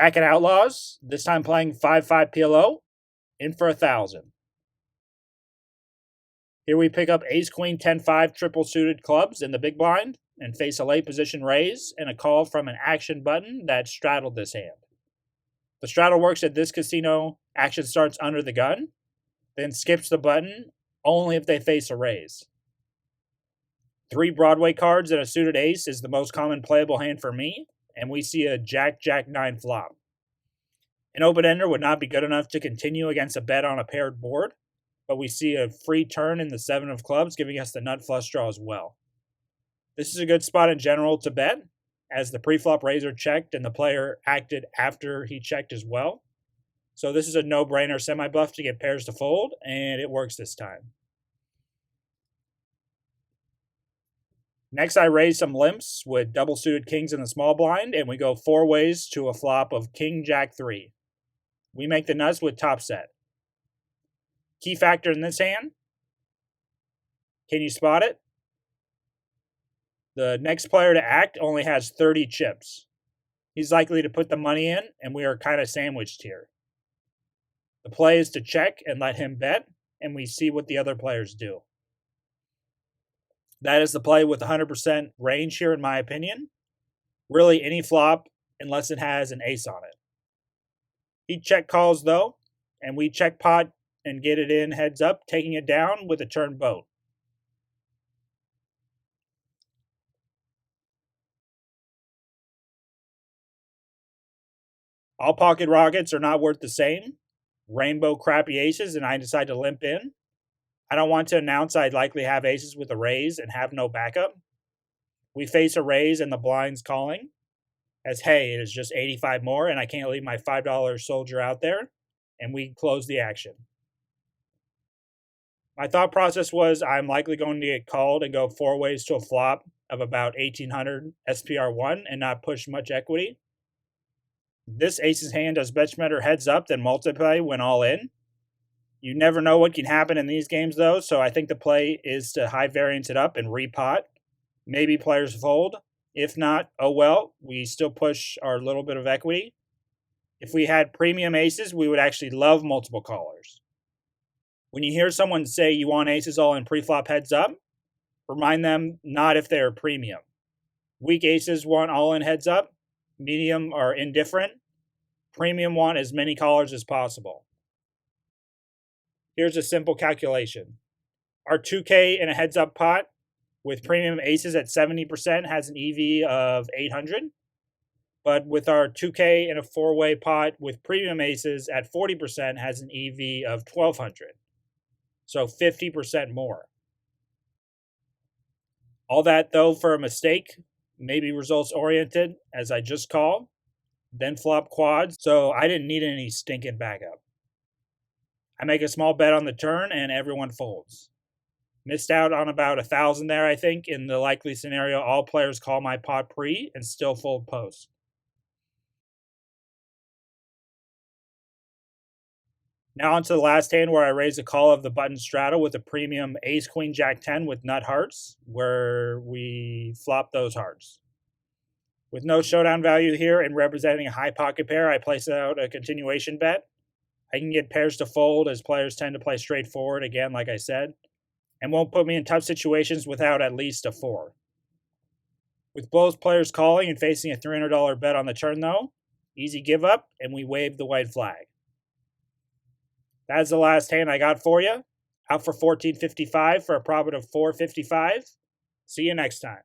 Back at Outlaws, this time playing 5-5 PLO, in for 1,000. Here we pick up Ace Queen 10-5 triple suited clubs in the big blind and face a late position raise and a call from an action button that straddled this hand. The straddle works at this casino. Action starts under the gun, then skips the button only if they face a raise. 3 Broadway cards and a suited ace is the most common playable hand for me, and we see a Jack-Jack-9 flop. An open-ender would not be good enough to continue against a bet on a paired board, but we see a free turn in the 7 of clubs, giving us the nut flush draw as well. This is a good spot in general to bet, as the pre-flop raiser checked and the player acted after he checked as well. So this is a no-brainer semi-bluff to get pairs to fold, and it works this time. Next, I raise some limps with double-suited kings in the small blind, and we go 4 ways to a flop of King-Jack-3. We make the nuts with top set. Key factor in this hand, can you spot it? The next player to act only has 30 chips. He's likely to put the money in, and we are kind of sandwiched here. The play is to check and let him bet, and we see what the other players do. That is the play with 100% range here, in my opinion. Really, any flop, unless it has an ace on it. He check calls, though, and we check pot and get it in heads up, taking it down with a turn boat. All pocket rockets are not worth the same. Rainbow crappy aces, and I decide to limp in. I don't want to announce I'd likely have aces with a raise and have no backup. We face a raise and the blind's calling, as hey, it is just 85 more and I can't leave my $5 soldier out there, and we close the action. My thought process was I'm likely going to get called and go 4 ways to a flop of about 1800 SPR1 and not push much equity. This ace's hand does much better heads up than multiply when all in. You never know what can happen in these games, though, so I think the play is to high variance it up and repot. Maybe players fold. If not, oh well, we still push our little bit of equity. If we had premium aces, we would actually love multiple callers. When you hear someone say you want aces all in pre-flop heads up, remind them not if they are premium. Weak aces want all in heads up. Medium are indifferent. Premium want as many callers as possible. Here's a simple calculation. Our 2K in a heads-up pot with premium aces at 70% has an EV of 800. But with our 2K in a 4-way pot with premium aces at 40% has an EV of 1200. So 50% more. All that, though, for a mistake, maybe results-oriented, as I just called. Then flop quads, so I didn't need any stinking backup. I make a small bet on the turn, and everyone folds. Missed out on about 1,000 there, I think. In the likely scenario, all players call my pot pre and still fold post. Now on to the last hand where I raise a call of the button straddle with a premium ace, queen, jack 10 with nut hearts, where we flop those hearts. With no showdown value here and representing a high pocket pair, I place out a continuation bet. I can get pairs to fold as players tend to play straightforward, again, like I said, and won't put me in tough situations without at least a 4. With both players calling and facing a $300 bet on the turn, though, easy give up, and we wave the white flag. That's the last hand I got for you. Out for $14.55 for a profit of $4.55. See you next time.